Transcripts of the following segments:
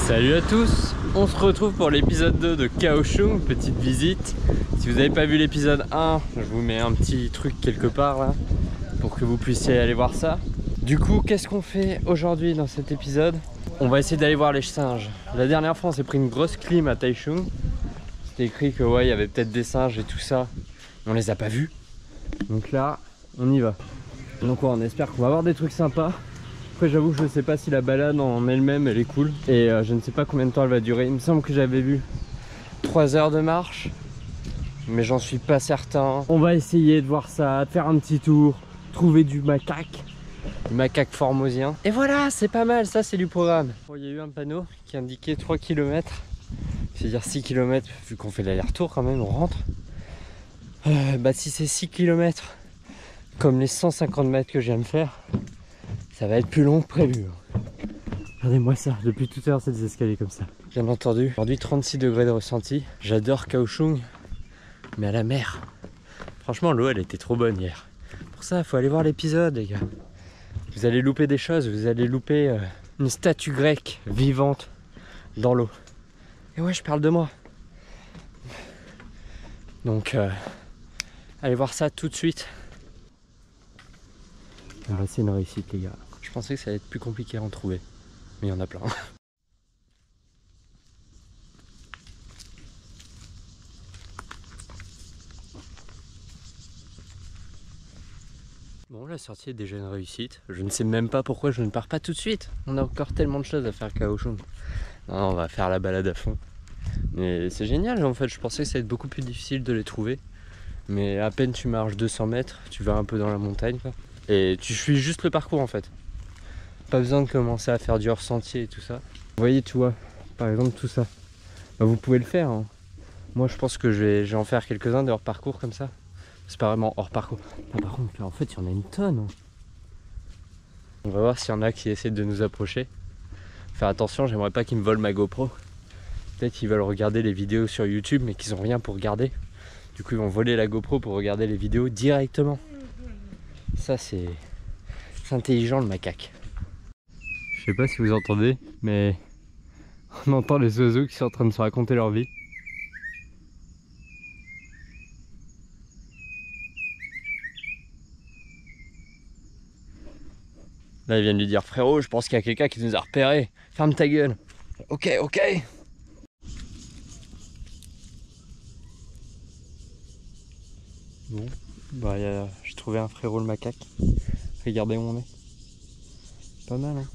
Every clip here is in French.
Salut à tous, on se retrouve pour l'épisode 2 de Kaohsiung, petite visite. Si vous n'avez pas vu l'épisode 1, je vous mets un petit truc quelque part là, pour que vous puissiez aller voir ça. Du coup, qu'est-ce qu'on fait aujourd'hui dans cet épisode? On va essayer d'aller voir les singes. La dernière fois, on s'est pris une grosse clim à Taichung. C'était écrit que ouais, il y avait peut-être des singes et tout ça. On les a pas vus. Donc là, on y va. Donc ouais, on espère qu'on va avoir des trucs sympas. Après j'avoue que je sais pas si la balade en elle-même elle est cool. Et je ne sais pas combien de temps elle va durer. Il me semble que j'avais vu 3 heures de marche. Mais j'en suis pas certain. On va essayer de voir ça, de faire un petit tour. Trouver du macaque. Du macaque formosien. Et voilà, c'est pas mal, ça c'est du programme. Bon, il y a eu un panneau qui indiquait 3 km. C'est-à-dire 6 km vu qu'on fait l'aller-retour quand même, on rentre. Bah si c'est 6 km comme les 150 mètres que je viens de faire, ça va être plus long que prévu. Regardez-moi ça, depuis tout à l'heure c'est des escaliers comme ça. Bien entendu, aujourd'hui 36 degrés de ressenti. J'adore Kaohsiung, mais à la mer. Franchement l'eau elle était trop bonne hier. Pour ça il faut aller voir l'épisode les gars. Vous allez louper des choses, vous allez louper une statue grecque vivante dans l'eau. Et ouais je parle de moi. Donc allez voir ça tout de suite. Bah, c'est une réussite les gars. Je pensais que ça allait être plus compliqué à en trouver. Mais il y en a plein. Bon la sortie est déjà une réussite. Je ne sais même pas pourquoi je ne pars pas tout de suite. On a encore tellement de choses à faire Kaohsiung. Non, on va faire la balade à fond. Mais c'est génial en fait. Je pensais que ça allait être beaucoup plus difficile de les trouver. Mais à peine tu marches 200 mètres, tu vas un peu dans la montagne quoi. Et tu suis juste le parcours en fait. Pas besoin de commencer à faire du hors-sentier et tout ça. Vous voyez, tu vois, par exemple tout ça. Bah, vous pouvez le faire. Hein. Moi je pense que je vais en faire quelques-uns de hors-parcours comme ça. C'est pas vraiment hors-parcours. Ah, par contre, en fait, il y en a une tonne. Hein. On va voir s'il y en a qui essaient de nous approcher. Faire attention, j'aimerais pas qu'ils me volent ma GoPro. Peut-être qu'ils veulent regarder les vidéos sur YouTube mais qu'ils ont rien pour regarder. Du coup, ils vont voler la GoPro pour regarder les vidéos directement. Ça, c'est intelligent le macaque. Je sais pas si vous entendez, mais on entend les oiseaux qui sont en train de se raconter leur vie. Là, ils viennent lui dire frérot, je pense qu'il y a quelqu'un qui nous a repérés. Ferme ta gueule. Ok, ok. Bon, bah j'ai trouvé un frérot le macaque. Regardez où on est. Pas mal, hein.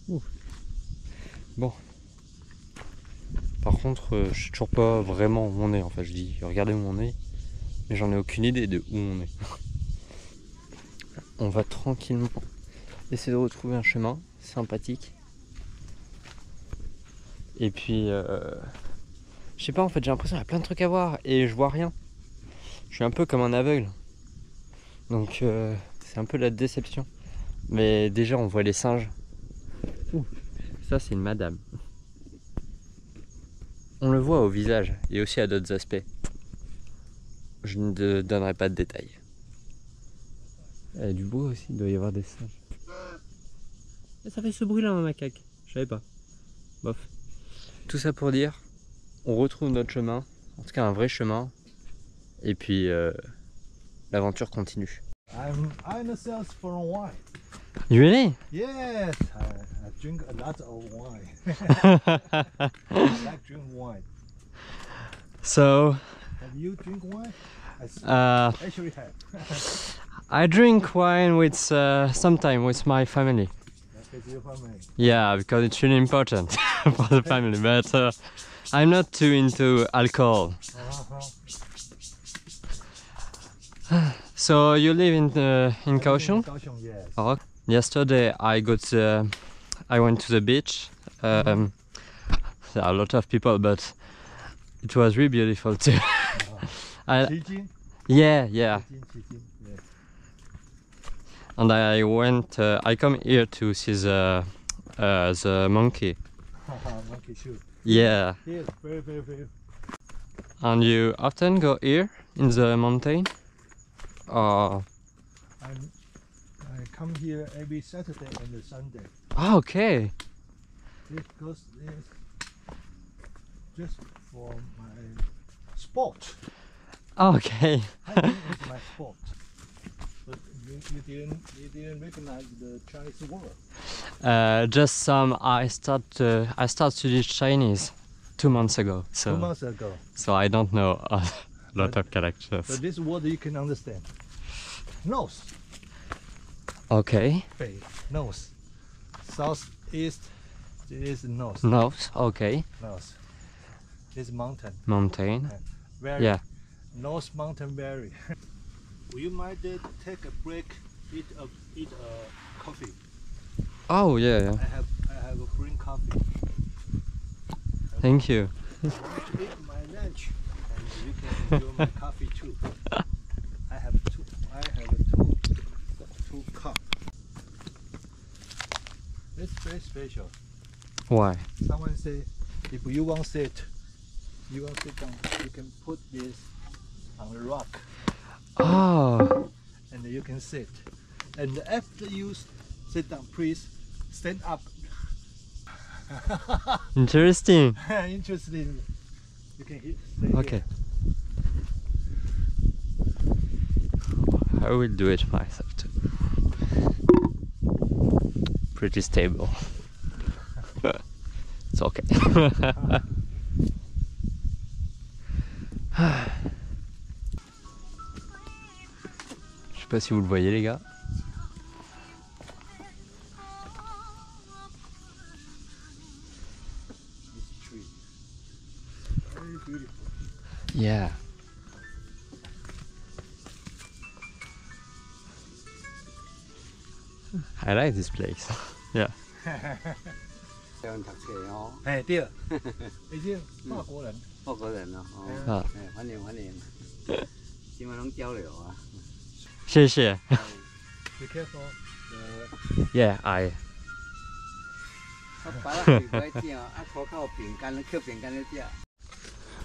Ouh. Bon. Par contre, je sais toujours pas vraiment où on est. En fait, je dis regardez où on est, mais j'en ai aucune idée de où on est. On va tranquillement essayer de retrouver un chemin sympathique. Et puis, je sais pas, en fait, j'ai l'impression qu'il y a plein de trucs à voir et je vois rien. Je suis un peu comme un aveugle. Donc, c'est un peu la déception. Mais déjà, on voit les singes. Ouh, ça, c'est une madame. On le voit au visage et aussi à d'autres aspects. Je ne donnerai pas de détails. Il y a du bruit aussi, il doit y avoir des singes. Et ça fait ce bruit là un macaque, je savais pas. Bof. Tout ça pour dire, on retrouve notre chemin, en tout cas un vrai chemin. Et puis l'aventure continue. I'm in the sales for wine. You really? Yes, I drink a lot of wine. I like drink wine. So, Have you drink wine? Actually have. I drink wine with sometime with my family. With your family. Yeah, because it's really important for the family. But I'm not too into alcohol. So you live in Kaohsiung? Kaohsiung, yes. Oh, yesterday I went to the beach. There are a lot of people, but it was really beautiful too. Qijin? Yeah. Qijin, yes. And I went. I come here to see the monkey. Monkey shoot. Yeah. Yes, very. And you often go here in the mountain? Or I'm I come here every Saturday and Sunday. Ah, okay. Because it's just for my sport. Okay. Hiking is my sport. But you didn't recognize the Chinese word. Just some. I start to study Chinese 2 months ago. 2 months ago. So I don't know a lot of characters. But this word you can understand. Nose. Okay. Bay. Nose. Southeast is nose. Nose. Okay. Nose. This mountain. Mountain. Valley. Yeah. North Mountain Valley. Would you mind take a break, eat a coffee? Oh yeah. I have a green coffee. Thank you. Eat my lunch, and you can enjoy my coffee too. I have two cups. It's very special. Why? Someone say, if you want to sit down, you can put this on a rock. Oh. And you can sit. And after you sit down, please stand up. Interesting. Interesting. You can stay Okay. I will do it myself too. Pretty stable. It's okay. Je sais pas si vous le voyez les gars. This tree. Very beautiful. Yeah. I like this place. Yeah. 台湾读册哦，哎，对了，已经法国人。法国人哦，啊哦，哎，欢迎欢迎，今晚拢交流啊。谢谢。 Be careful. Yeah, I. 啊，白了水不爱吃啊，啊，口靠饼干，嗑饼干的吃。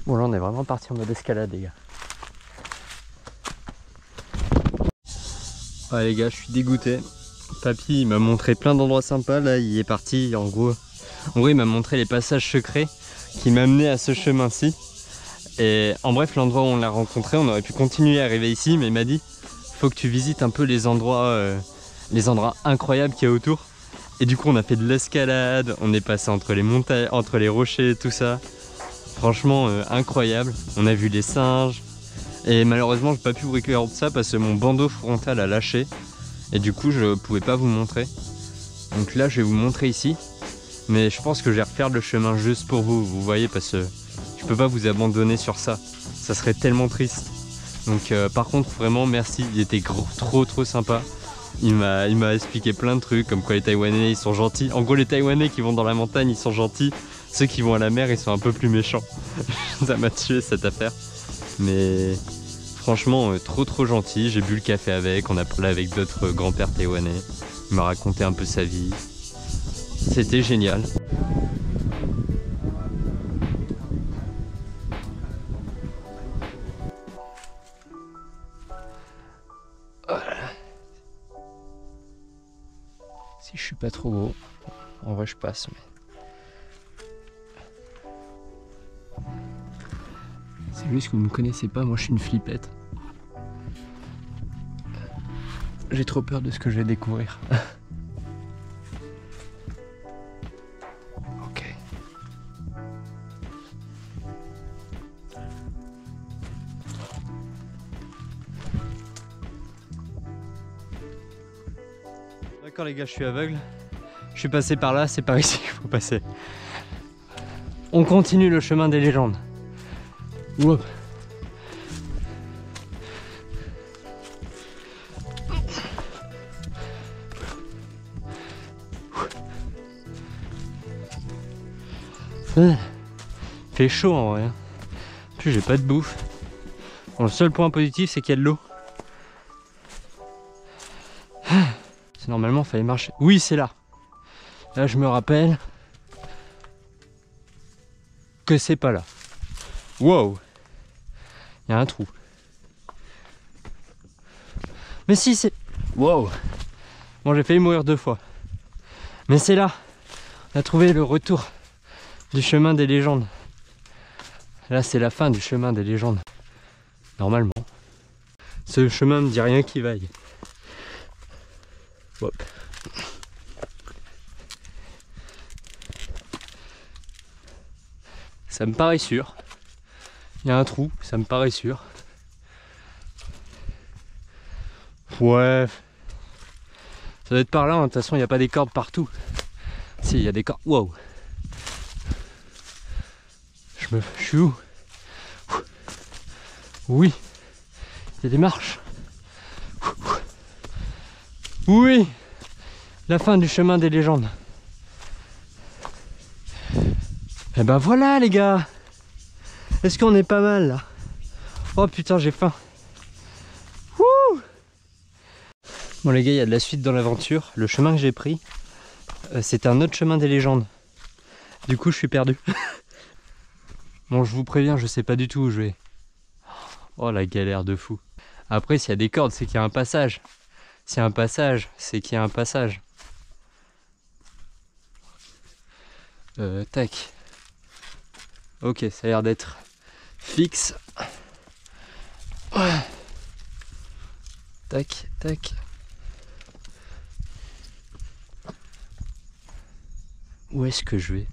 Bon là on est vraiment parti en mode escalade les gars. Ouais les gars, je suis dégoûté. Papy il m'a montré plein d'endroits sympas, là il est parti en gros il m'a montré les passages secrets qui m'amenaient à ce chemin-ci. Et en bref, l'endroit où on l'a rencontré, on aurait pu continuer à arriver ici, mais il m'a dit faut que tu visites un peu les endroits incroyables qu'il y a autour. Et du coup on a fait de l'escalade, on est passé entre les montagnes, entre les rochers, tout ça. Franchement incroyable, on a vu les singes. Et malheureusement j'ai pas pu vous recueillir ça parce que mon bandeau frontal a lâché. Et du coup je pouvais pas vous montrer. Donc là je vais vous montrer ici. Mais je pense que je vais refaire le chemin juste pour vous, vous voyez, parce que je peux pas vous abandonner sur ça. Ça serait tellement triste. Donc par contre vraiment merci, il était trop sympa. Il m'a expliqué plein de trucs, comme quoi les Taïwanais ils sont gentils. En gros les Taïwanais qui vont dans la montagne ils sont gentils. Ceux qui vont à la mer ils sont un peu plus méchants. Ça m'a tué cette affaire. Mais franchement trop gentil. J'ai bu le café avec, on a parlé avec d'autres grands-pères taïwanais. Il m'a raconté un peu sa vie. C'était génial. Si je suis pas trop gros, en vrai je passe. Mais... c'est juste que vous me connaissez pas, moi je suis une flippette. J'ai trop peur de ce que je vais découvrir. Ok. D'accord les gars, je suis aveugle. Je suis passé par là, c'est par ici qu'il faut passer. On continue le chemin des légendes. Wow. Fait chaud en vrai. En plus j'ai pas de bouffe. Bon, le seul point positif c'est qu'il y a de l'eau. C'est normalement fallait marcher. Oui c'est là. Là je me rappelle que c'est pas là. Wow. Il y a un trou. Mais si c'est... Wow. Bon, j'ai failli mourir 2 fois. Mais c'est là. On a trouvé le retour du chemin des légendes. Là, c'est la fin du chemin des légendes. Normalement. Ce chemin me dit rien qui vaille. Hop. Ça me paraît sûr. Il y a un trou, ça me paraît sûr. Ouais. Ça doit être par là, hein. De toute façon il n'y a pas des cordes partout. Si, il y a des cordes. Wow. Je suis où? Oui. Il y a des marches. Oui. La fin du chemin des légendes. Et ben voilà les gars. Est-ce qu'on est pas mal là? Oh putain, j'ai faim. Wouh! Bon les gars, il y a de la suite dans l'aventure. Le chemin que j'ai pris, c'est un autre chemin des légendes. Du coup, je suis perdu. Bon, je vous préviens, je sais pas du tout où je vais. Oh la galère de fou. Après, s'il y a des cordes, c'est qu'il y a un passage. S'il y a un passage, c'est qu'il y a un passage. Tac. Ok, ça a l'air d'être fixe. Ouais. Tac, tac. Où est-ce que je vais?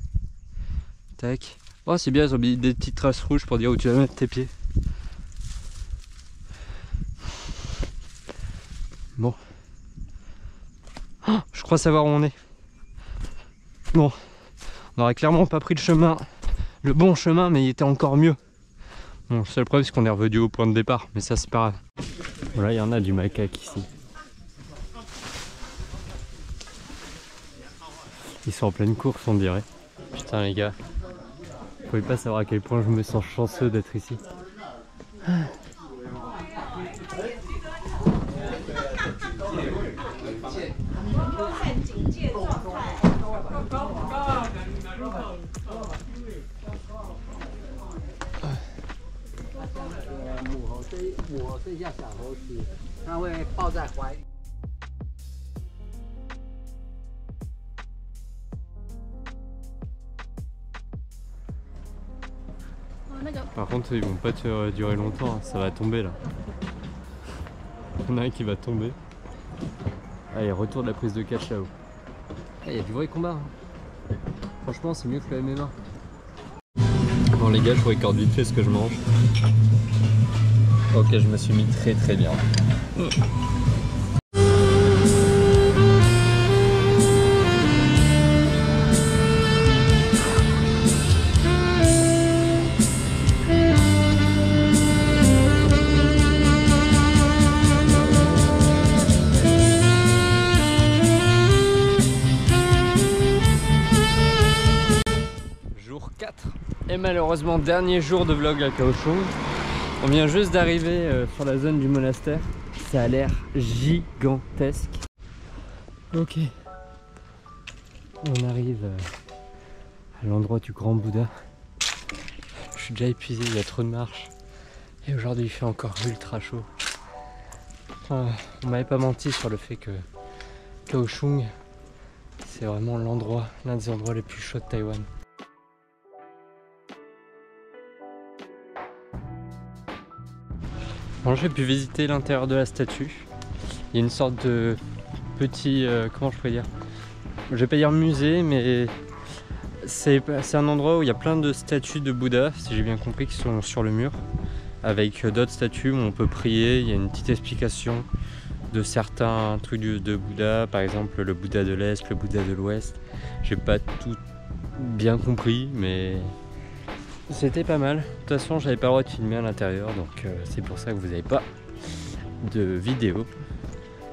Tac. Oh, c'est bien, ils ont mis des petites traces rouges pour dire où tu vas mettre tes pieds. Bon. Oh, je crois savoir où on est. Bon. On aurait clairement pas pris le bon chemin, mais il était encore mieux. Bon, le seul problème, c'est qu'on est revenu au point de départ, mais ça, c'est pas grave. Voilà, il y en a du macaque ici. Ils sont en pleine course, on dirait. Putain, les gars. Vous pouvez pas savoir à quel point je me sens chanceux d'être ici. Par contre, ils vont pas durer longtemps, hein. Ça va tomber là. Il y en a un qui va tomber. Allez, retour de la prise de catch là-haut. Il y a du vrai combat. Hein. Franchement, c'est mieux que le MMA. Bon les gars, je vous recorde vite fait ce que je mange. Ok, je me suis mis très très bien. Jour 4 et malheureusement dernier jour de vlog à Kaohsiung. On vient juste d'arriver sur la zone du monastère. Ça a l'air gigantesque. Ok. On arrive à l'endroit du grand Bouddha. Je suis déjà épuisé, il y a trop de marches. Et aujourd'hui il fait encore ultra chaud. On m'avait pas menti sur le fait que Kaohsiung, c'est vraiment l'un des endroits les plus chauds de Taïwan. Bon, j'ai pu visiter l'intérieur de la statue. Il y a une sorte de petit, comment je pourrais dire, je vais pas dire musée, mais c'est un endroit où il y a plein de statues de Bouddha, si j'ai bien compris, qui sont sur le mur, avec d'autres statues où on peut prier. Il y a une petite explication de certains trucs de Bouddha, par exemple le Bouddha de l'Est, le Bouddha de l'Ouest. J'ai pas tout bien compris, mais c'était pas mal. De toute façon, j'avais pas le droit de filmer à l'intérieur, donc c'est pour ça que vous n'avez pas de vidéo.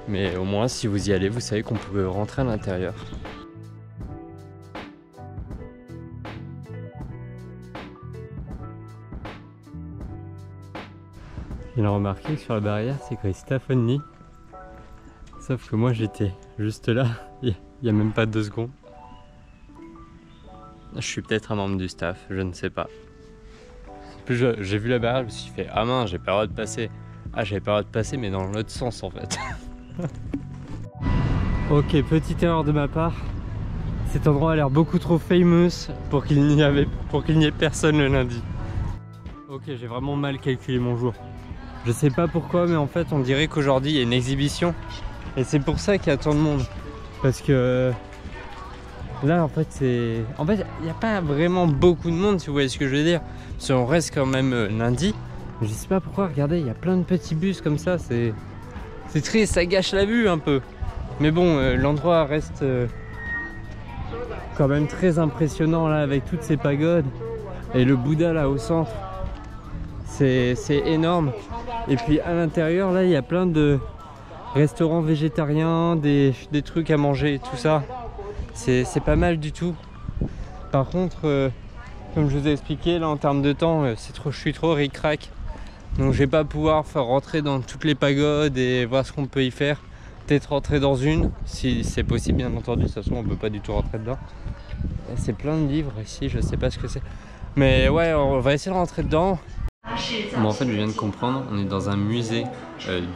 Mais au moins, si vous y allez, vous savez qu'on peut rentrer à l'intérieur. Il a remarqué que sur la barrière, c'est écrit Staff Only. Sauf que moi, j'étais juste là, il y a même pas 2 secondes. Je suis peut-être un membre du staff, je ne sais pas. Puis j'ai vu la barrière, je me suis fait ah mince, j'ai pas le droit de passer. Ah, j'avais pas le droit de passer, mais dans l'autre sens en fait. Ok, petite erreur de ma part. Cet endroit a l'air beaucoup trop famous pour qu'il n'y ait personne le lundi. Ok, j'ai vraiment mal calculé mon jour. Je sais pas pourquoi, mais en fait on dirait qu'aujourd'hui il y a une exhibition. Et c'est pour ça qu'il y a tant de monde. Parce que là en fait il n'y a pas vraiment beaucoup de monde, si vous voyez ce que je veux dire. Parce qu'on reste quand même lundi. Je sais pas pourquoi, regardez, il y a plein de petits bus comme ça. C'est triste, ça gâche la vue un peu. Mais bon, l'endroit reste quand même très impressionnant là, avec toutes ces pagodes. Et le Bouddha là au centre. C'est énorme. Et puis à l'intérieur là, il y a plein de restaurants végétariens, des trucs à manger, tout ça. C'est pas mal du tout. Par contre, comme je vous ai expliqué, là en termes de temps, je suis trop ric-rac. Donc je vais pas pouvoir faire rentrer dans toutes les pagodes et voir ce qu'on peut y faire. Peut-être rentrer dans une, si c'est possible bien entendu. De toute façon on peut pas du tout rentrer dedans. C'est plein de livres ici, je sais pas ce que c'est. Mais ouais, on va essayer de rentrer dedans. Bon, en fait je viens de comprendre, on est dans un musée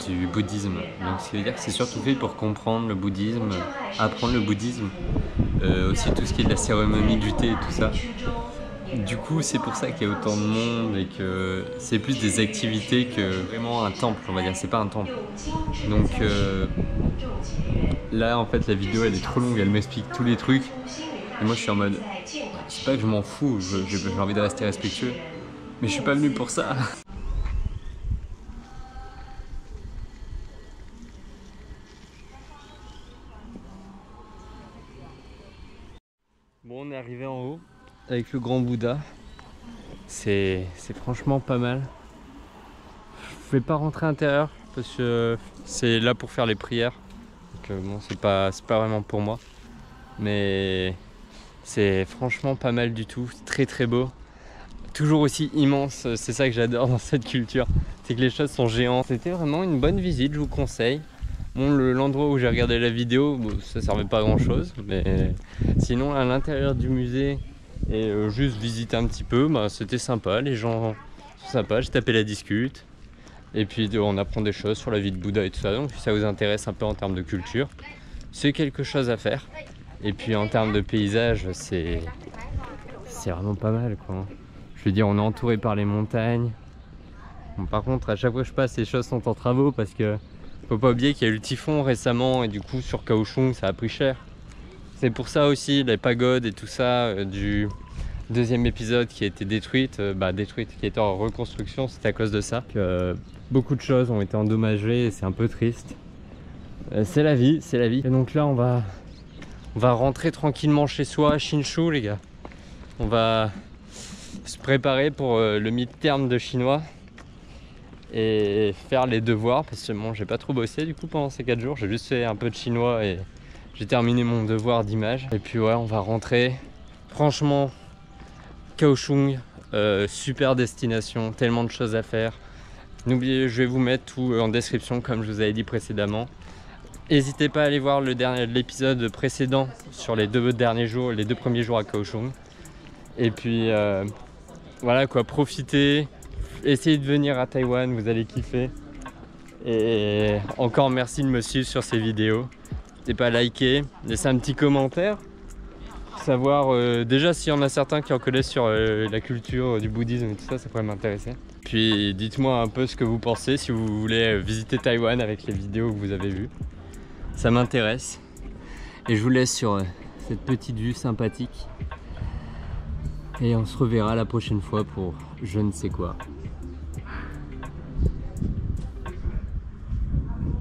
du bouddhisme. Donc ce qui veut dire que c'est surtout fait pour comprendre le bouddhisme, apprendre le bouddhisme, aussi tout ce qui est de la cérémonie du thé et tout ça. Du coup c'est pour ça qu'il y a autant de monde et que c'est plus des activités que vraiment un temple, on va dire, c'est pas un temple. Donc là en fait la vidéo elle est trop longue, elle m'explique tous les trucs. Et moi je suis en mode, c'est pas que je m'en fous, j'ai envie de rester respectueux. Mais je suis pas venu pour ça. Bon, on est arrivé en haut avec le grand Bouddha. C'est franchement pas mal. Je vais pas rentrer à l'intérieur parce que c'est là pour faire les prières. Donc bon, c'est pas vraiment pour moi. Mais c'est franchement pas mal du tout. C'est très très beau. Toujours aussi immense, c'est ça que j'adore dans cette culture, c'est que les choses sont géantes. C'était vraiment une bonne visite, je vous conseille. Bon, l'endroit où j'ai regardé la vidéo, bon, ça servait pas à grand chose, mais sinon à l'intérieur du musée et juste visiter un petit peu, bah, c'était sympa, les gens sont sympas, j'ai tapé la discute. Et puis on apprend des choses sur la vie de Bouddha et tout ça, donc si ça vous intéresse un peu en termes de culture, c'est quelque chose à faire. Et puis en termes de paysage, c'est vraiment pas mal quoi. Je veux dire, on est entouré par les montagnes. Bon, par contre, à chaque fois que je passe, les choses sont en travaux parce que faut pas oublier qu'il y a eu le typhon récemment et du coup sur Kaohsiung ça a pris cher. C'est pour ça aussi les pagodes et tout ça du deuxième épisode qui a été détruite, qui était en reconstruction, c'était à cause de ça. Beaucoup de choses ont été endommagées et c'est un peu triste. C'est la vie, c'est la vie. Et donc là on va rentrer tranquillement chez soi à Hsinchu les gars. On va se préparer pour le mid-term de chinois et faire les devoirs parce que bon, j'ai pas trop bossé du coup pendant ces 4 jours, j'ai juste fait un peu de chinois et j'ai terminé mon devoir d'image. Et puis ouais, on va rentrer. Franchement, Kaohsiung, super destination, tellement de choses à faire. N'oubliez, je vais vous mettre tout en description comme je vous avais dit précédemment. N'hésitez pas à aller voir l'épisode précédent sur les 2 derniers jours, les 2 premiers jours à Kaohsiung. Et puis voilà quoi, profitez, essayez de venir à Taïwan, vous allez kiffer. Et encore merci de me suivre sur ces vidéos. N'hésitez pas à liker, laisser un petit commentaire. Savoir déjà s'il y en a certains qui en connaissent sur la culture du bouddhisme et tout ça, ça pourrait m'intéresser. Puis dites-moi un peu ce que vous pensez, si vous voulez visiter Taïwan avec les vidéos que vous avez vues. Ça m'intéresse. Et je vous laisse sur cette petite vue sympathique. Et on se reverra la prochaine fois pour je ne sais quoi.